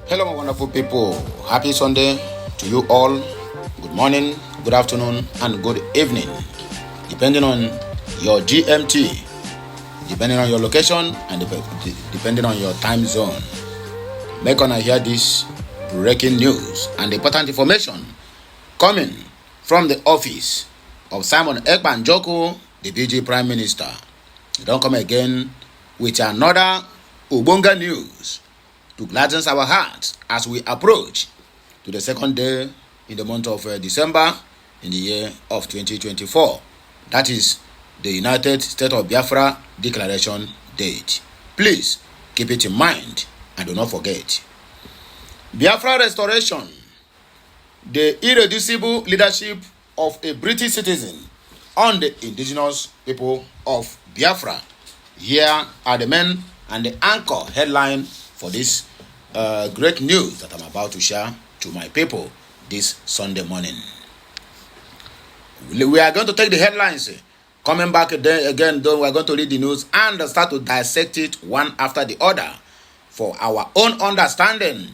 Hello, my wonderful people. Happy Sunday to you all. Good morning, good afternoon, and good evening, depending on your GMT, depending on your location, and depending on your time zone. Make on hear this breaking news and important information coming from the office of Simon Ekpan Joko, the BG Prime Minister. You don't come again with another Ubunga news to gladden our hearts as we approach to the second day in the month of December in the year of 2024. That is the United States of Biafra Declaration date. Please keep it in mind and do not forget. Biafra restoration, the irreducible leadership of a British citizen on the indigenous people of Biafra. Here are the men and the anchor headline for this great news that I'm about to share to my people this Sunday morning. We are going to take the headlines, coming back again, though we are going to read the news and start to dissect it one after the other for our own understanding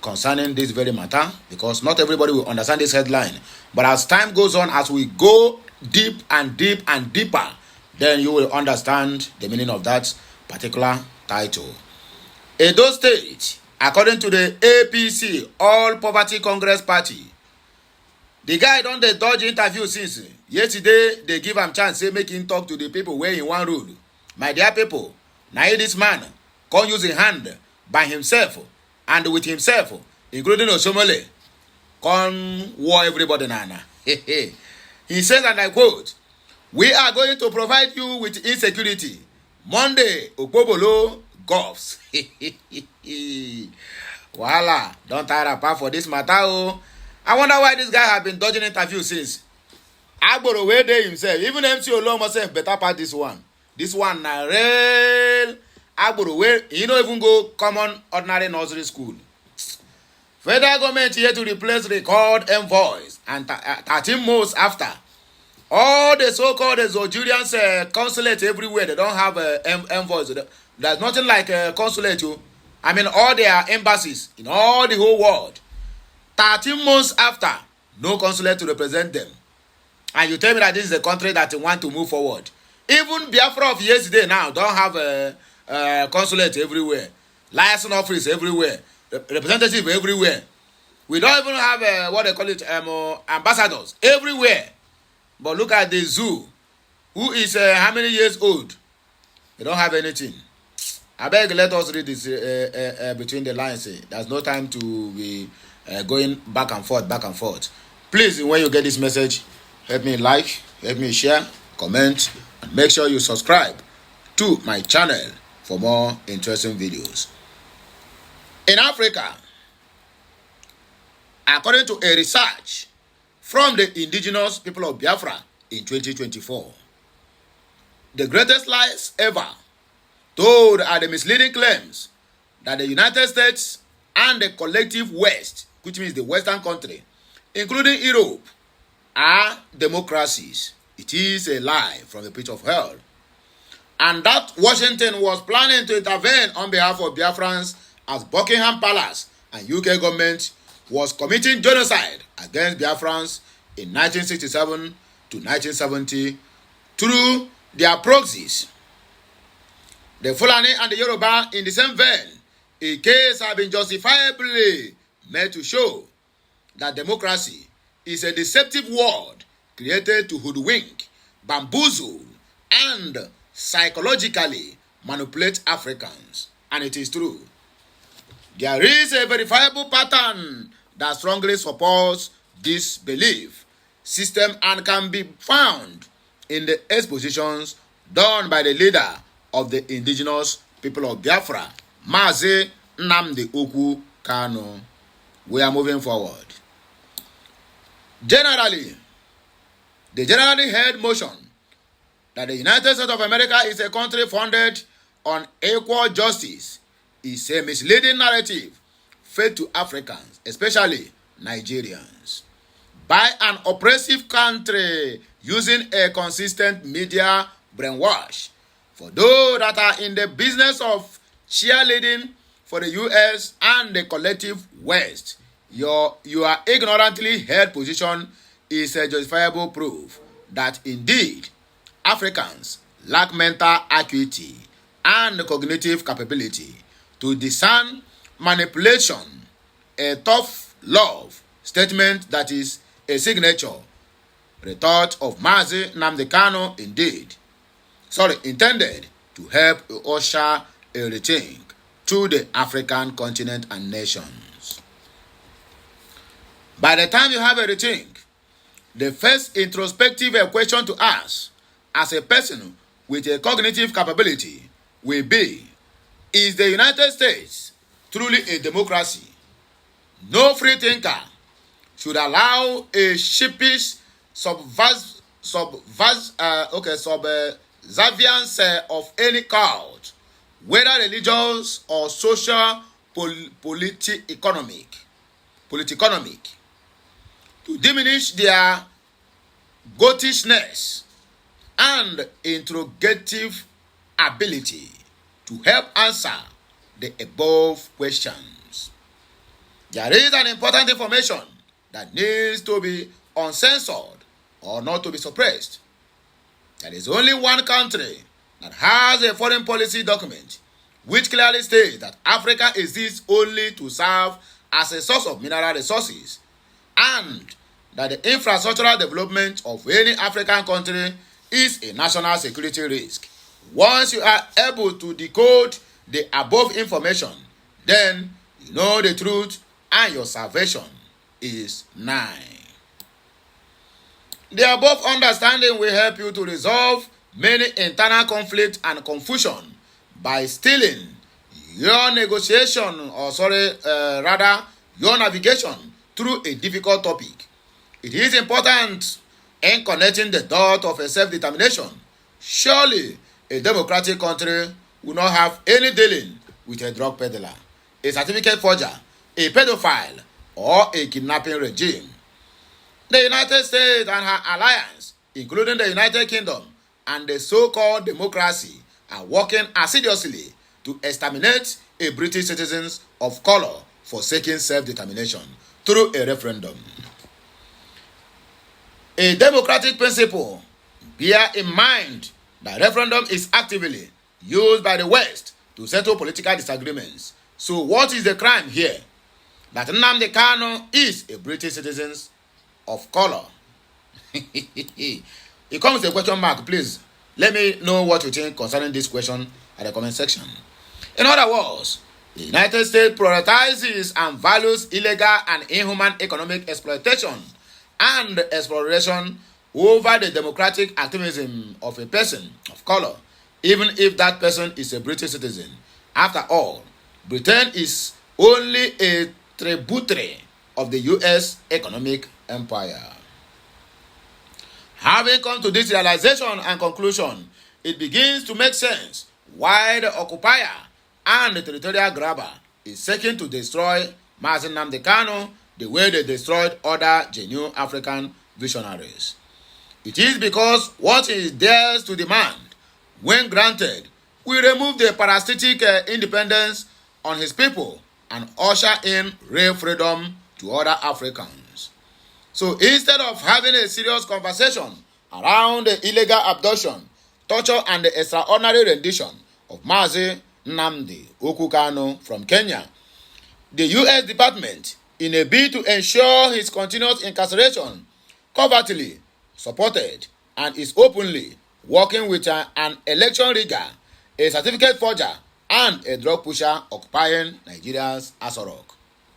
concerning this very matter, because not everybody will understand this headline. But as time goes on, as we go deep and deeper, then you will understand the meaning of that particular title. Edo State, according to the APC, All Poverty Congress Party, the guy don dey dodge interview since yesterday. They give him chance, say make him talk to the people where in one road. My dear people, now this man can't use a hand by himself and with himself, including Osomole, come war everybody nana. He says, and I quote, "We are going to provide you with insecurity. Monday, Okpobolo Golfs." Voila, don't tire apart for this matter. Oh, I wonder why this guy have been dodging interviews since. Agboro wey dey himself, even MC Olomo sef better pass this one. This one na real Agboro wey he no even go common ordinary nursery school. Federal government here to replace record envoys and 13 months after. All the so-called Nigerians consulate everywhere, they don't have envoys. There's nothing like a consulate. I mean, all their embassies in all the whole world. 13 months after, no consulate to represent them. And you tell me that this is a country that want to move forward. Even Biafra of yesterday now don't have a consulate everywhere. Liaison office everywhere. Representative everywhere. We don't even have what they call it, ambassadors everywhere. But look at the zoo, who is how many years old? They don't have anything. I beg, let us read this between the lines. There's no time to be going back and forth. Please, when you get this message, help me like, help me share, comment, and make sure you subscribe to my channel for more interesting videos. In Africa, according to a research from the indigenous people of Biafra in 2024, the greatest lies ever told are the misleading claims that the United States and the collective West, which means the Western country, including Europe, are democracies. It is a lie from the pit of hell. And that Washington was planning to intervene on behalf of Biafrans as Buckingham Palace and UK government was committing genocide against Biafrans in 1967 to 1970 through their proxies. The Fulani and the Yoruba in the same vein, a case have been justifiably made to show that democracy is a deceptive word created to hoodwink, bamboozle, and psychologically manipulate Africans. And it is true. There is a verifiable pattern that strongly supports this belief system and can be found in the expositions done by the leader of the indigenous people of Biafra, Mazi Nnamdi Ukwu Kanu. We are moving forward. Generally, the generally held motion that the United States of America is a country founded on equal justice is a misleading narrative fed to Africans, especially Nigerians, by an oppressive country using a consistent media brainwash for those that are in the business of cheerleading for the US and the collective West. Your ignorantly held position is a justifiable proof that indeed Africans lack mental acuity and cognitive capability to discern manipulation, a tough love statement that is a signature retort of Mazi Nnamdi Kanu intended to help usher a rethink to the African continent and nations. By the time you have a rethink, the first introspective question to ask as a person with a cognitive capability will be, is the United States truly a democracy? No free thinker should allow a sheepish subservience of any cult, whether religious or social, politeconomic, to diminish their goatishness and interrogative ability to help answer the above questions. There is an important information that needs to be uncensored or not to be suppressed. There is only one country that has a foreign policy document which clearly states that Africa exists only to serve as a source of mineral resources, and that the infrastructural development of any African country is a national security risk. Once you are able to decode the above information, then you know the truth and your salvation is nigh. The above understanding will help you to resolve many internal conflict and confusion by stealing your your navigation through a difficult topic. It is important in connecting the dot of a self-determination. Surely, a democratic country will not have any dealing with a drug peddler, a certificate forger, a pedophile, or a kidnapping regime. The United States and her alliance, including the United Kingdom and the so-called democracy, are working assiduously to exterminate a British citizens of color forsaking self-determination through a referendum. A democratic principle, bear in mind that referendum is actively used by the West to settle political disagreements. So what is the crime here? That Nnamdi Kanu is a British citizen of color. It comes with a question mark. Please let me know what you think concerning this question at the comment section. In other words, the United States prioritizes and values illegal and inhuman economic exploitation and exploration over the democratic activism of a person of color, even if that person is a British citizen. After all, Britain is only a tributary of the U.S. economic empire. Having come to this realization and conclusion, it begins to make sense why the occupier and the territorial grabber is seeking to destroy Mazi Nnamdi Kanu the way they destroyed other genuine African visionaries. It is because what he dares to demand, when granted, will remove the parasitic independence on his people and usher in real freedom to other Africans. So instead of having a serious conversation around the illegal abduction, torture, and the extraordinary rendition of Mazi Nnamdi Kanu from Kenya, the U.S. Department, in a bid to ensure his continuous incarceration, covertly supported and is openly working with an election rigger, a certificate forger, and a drug pusher occupying Nigeria's Aso Rock.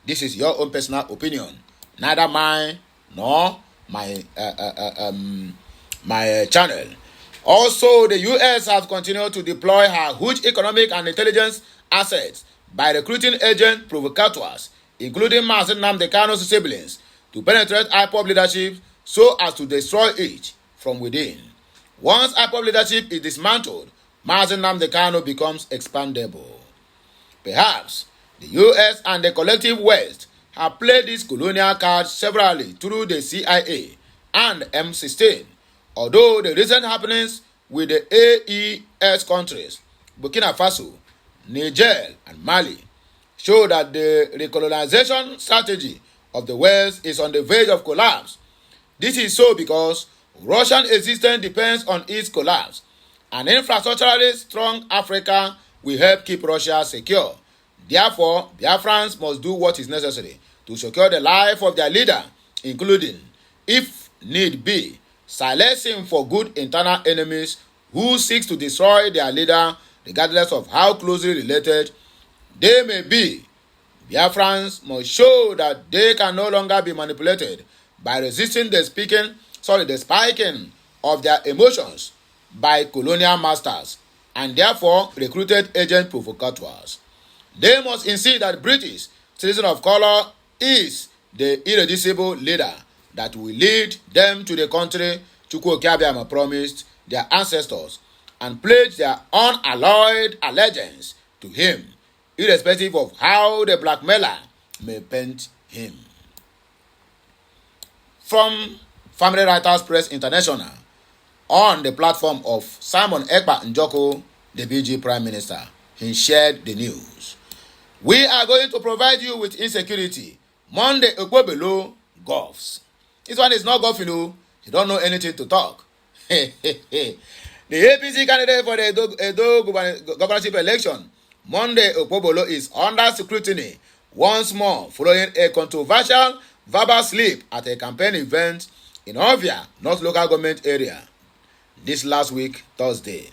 This is your own personal opinion, neither mine nor my channel. Also, the U.S. has continued to deploy her huge economic and intelligence assets by recruiting agent provocateurs, including Mazi Nnamdi Kanu's siblings, to penetrate IPOB leadership so as to destroy it from within. Once IPOB leadership is dismantled, Mazi Nnamdi Kanu becomes expandable. Perhaps the U.S. and the collective West have played this colonial card severally through the CIA and M16, although the recent happenings with the AES countries, Burkina Faso, Niger, and Mali, show that the recolonization strategy of the West is on the verge of collapse. This is so because Russian existence depends on its collapse. An infrastructurally strong Africa will help keep Russia secure. Therefore, Biafrans must do what is necessary to secure the life of their leader, including, if need be, silencing for good internal enemies who seek to destroy their leader regardless of how closely related they may be. Biafrans must show that they can no longer be manipulated by resisting the spiking of their emotions by colonial masters and therefore recruited agent provocateurs. They must insist that British citizen of color is the irreducible leader that will lead them to the country Chukwu Okeabiama promised their ancestors and pledge their unalloyed allegiance to him, irrespective of how the blackmailer may paint him. From Family Writers Press International, on the platform of Simon Ekpa Njoko, the BG Prime Minister, he shared the news. We are going to provide you with insecurity. Monday Okwebelo golfs. This one is not golfing, you don't know anything to talk. The APC candidate for the Edo governorship election, Monday Okwebelo, is under scrutiny once more following a controversial verbal slip at a campaign event in Ovia, North Local Government Area, this last week, Thursday,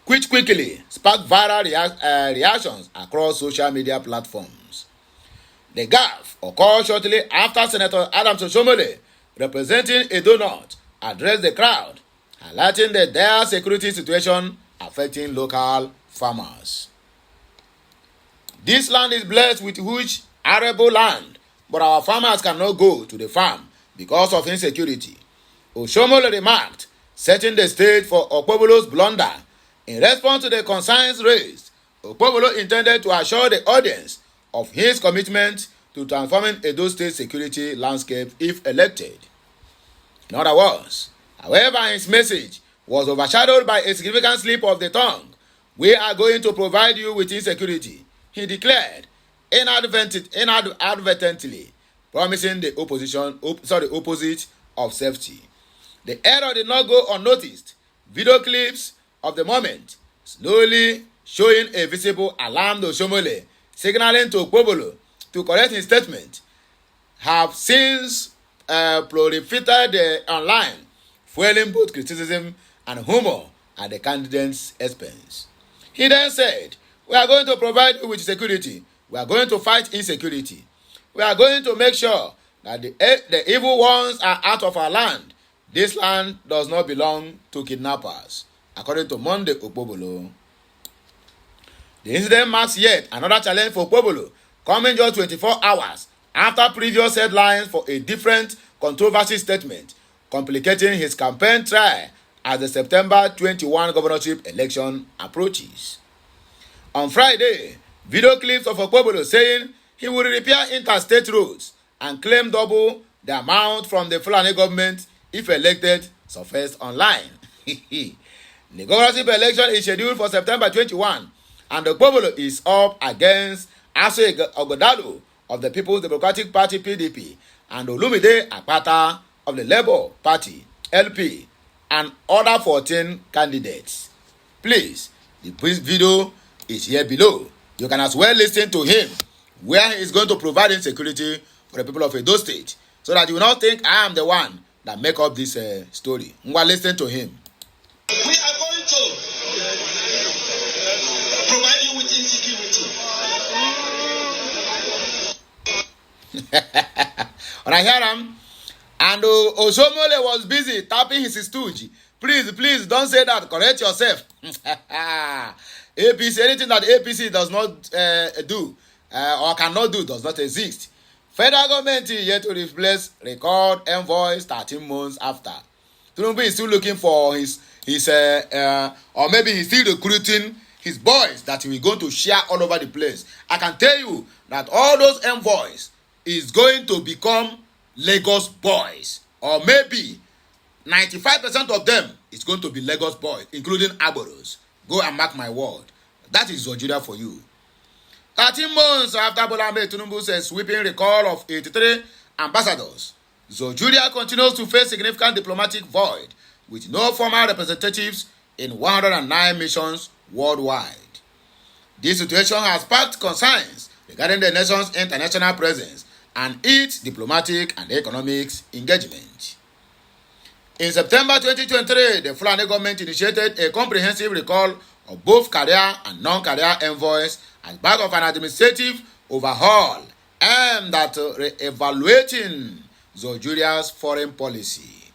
which quickly sparked viral reactions across social media platforms. The gaffe occurred shortly after Senator Adams Oshomole, representing Edo North, addressed the crowd, highlighting the dire security situation affecting local farmers. This land is blessed with huge arable land, but our farmers cannot go to the farm because of insecurity, Oshomole remarked, setting the stage for Okwebelo's blunder. In response to the concerns raised, Okwebelo intended to assure the audience of his commitment to transforming Edo State security landscape if elected. In other words, however, his message was overshadowed by a significant slip of the tongue. We are going to provide you with insecurity, he declared, inadvertently promising the opposite of safety. The error did not go unnoticed. Video clips of the moment, slowly showing a visible alarmed Oshomole signaling to Okwebelo to correct his statement, have since proliferated online, fueling both criticism and humor at the candidate's expense. He then said, "We are going to provide you with security. We are going to fight insecurity. We are going to make sure that the evil ones are out of our land. This land does not belong to kidnappers," according to Monday Okwebelo. The incident marks yet another challenge for Okwebelo, coming just 24 hours after previous headlines for a different controversial statement, complicating his campaign trail as the September 21 governorship election approaches. On Friday, video clips of Okwebelo saying he will repair interstate roads and claim double the amount from the Fulani government if elected surfaced online. The governorship election is scheduled for September 21, and Okwebelo is up against Aso Ogodalo of the People's Democratic Party (PDP) and Olumide Akpata of the Labour Party (LP), and other 14 candidates. Please, the video is here below. You can as well listen to him, where he is going to provide insecurity for the people of Edo State, so that you will not think I am the one that make up this story. Listen to him. We are going to provide you with insecurity. When I hear him, and Oshomole was busy tapping his stooge. Please don't say that. Correct yourself. APC, anything that APC does not do or cannot do does not exist. Federal government is yet to replace record envoys 13 months after. Tinubu is still looking for his or maybe he's still recruiting his boys that he will go to share all over the place. I can tell you that all those envoys is going to become Lagos boys, or maybe 95% of them is going to be Lagos boys, including Agboros. Go and mark my word. That is Nigeria for you. 13 months after Bola Ahmed Tinubu's sweeping recall of 83 ambassadors, Nigeria continues to face significant diplomatic void with no formal representatives in 109 missions worldwide. This situation has sparked concerns regarding the nation's international presence and its diplomatic and economic engagement. In September 2023, the Fulani government initiated a comprehensive recall of both career and non-career envoys as part of an administrative overhaul aimed at re-evaluating Nigeria's foreign policy.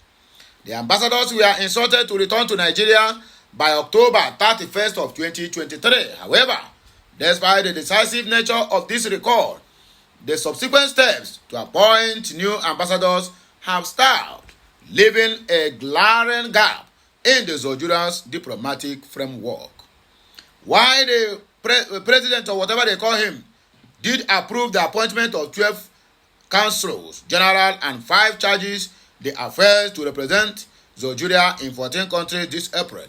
The ambassadors were instructed to return to Nigeria by October 31st of 2023. However, despite the decisive nature of this recall, the subsequent steps to appoint new ambassadors have stalled, leaving a glaring gap in the Nigeria's diplomatic framework. While the president, or whatever they call him, did approve the appointment of 12 consuls general and 5 charges d'affaires to represent Nigeria in 14 countries this April,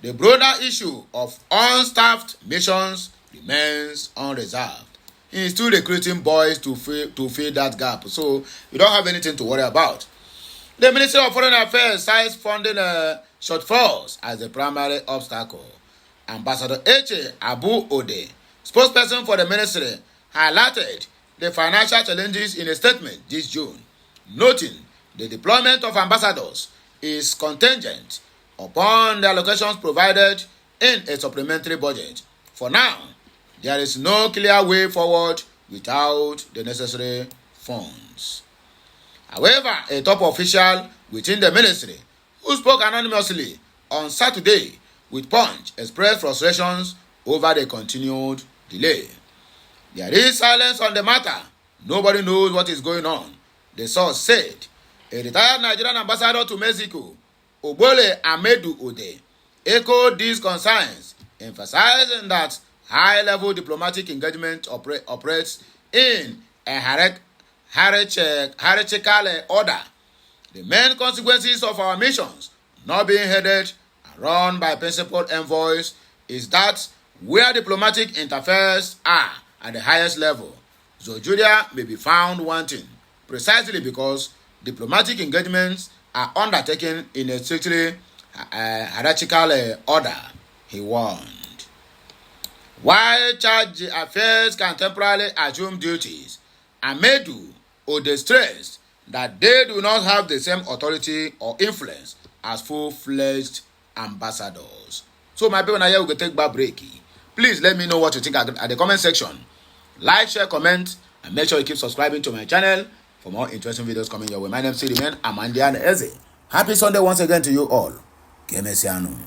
the broader issue of unstaffed missions remains unresolved. He is still recruiting boys to fill that gap, so you don't have anything to worry about. The Ministry of Foreign Affairs cites funding shortfalls as the primary obstacle. Ambassador H. Abu Ode, spokesperson for the ministry, highlighted the financial challenges in a statement this June, noting the deployment of ambassadors is contingent upon the allocations provided in a supplementary budget. For now, there is no clear way forward without the necessary funds. However, a top official within the ministry who spoke anonymously on Saturday with Punch expressed frustrations over the continued delay. There is silence on the matter. Nobody knows what is going on, the source said. A retired Nigerian ambassador to Mexico, Ogbole Amedu Ode, echoed these concerns, emphasizing that high-level diplomatic engagement operates in a hierarchical order. The main consequences of our missions not being headed and run by principal envoys is that where diplomatic interfares are at the highest level, Nigeria may be found wanting, precisely because diplomatic engagements are undertaken in a strictly hierarchical order, he warned. While charge affairs can temporarily assume duties, Amedu Ode stressed that they do not have the same authority or influence as full-fledged ambassadors. So my people, now here we go take back break. Please let me know what you think at the comment section. Like, share, comment, and make sure you keep subscribing to my channel for more interesting videos coming your way. My name is Siriman Amandian Eze. Happy Sunday once again to you all. Kemesiano.